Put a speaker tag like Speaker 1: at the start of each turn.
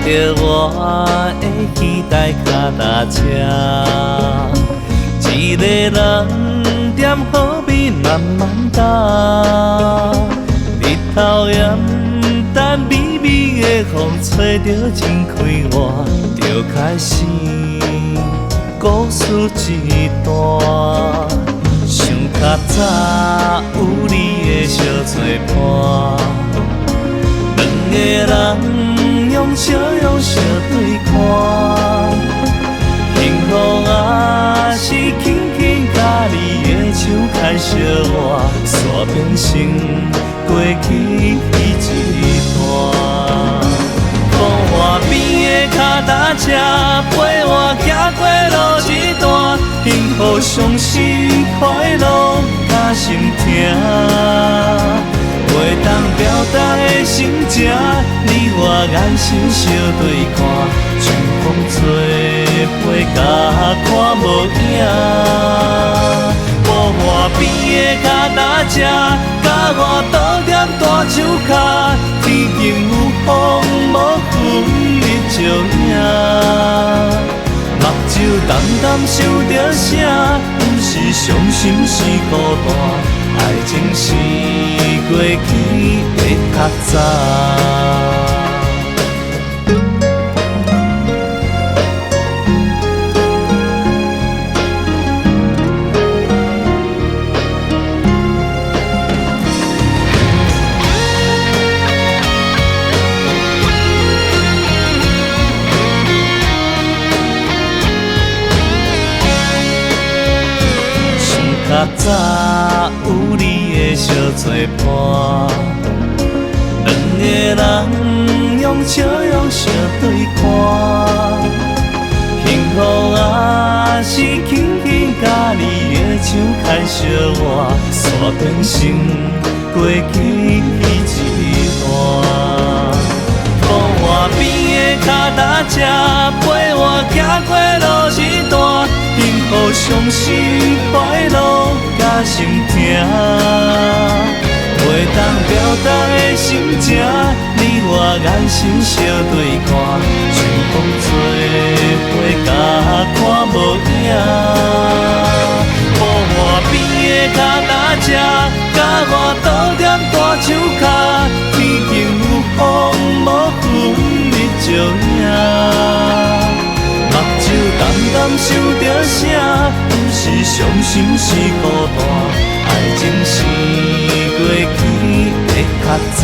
Speaker 1: 着我的期待脚踏车，一个人踮好美慢慢等，日头炎，等微微的风吹着真开我，就开始故事一段。想较早有你的相作伴，两个人用笑容相对看，幸福也是轻轻甲你的手牵相握，煞变成过去一段。风花边的脚踏车陪我行过路一段，幸福、伤心、快乐甲心痛，袂当表达的心情，你我眼神相对看，像风吹飞甲看无影。无花边的脚踏车，甲我倒踮大树脚，天顶有风无云日照影。目睭淡淡想着啥，不是伤心是孤单，爱情是过去的较早。较早有你的相作伴，两个人用笑容相对看，幸福也是轻轻甲你的手牵相握，煞变成过去一段。风花边的脚踏车陪我行过路一段，幸福、伤心、快乐甲心痛，袂当表达的心情，你我眼神相对看，像风吹飞甲看无影。无花边的脚踏车，甲我倒踮大树脚，天顶有风无云日照影。目睭淡淡想着啥，不是伤心是孤单，爱情是过去的较早。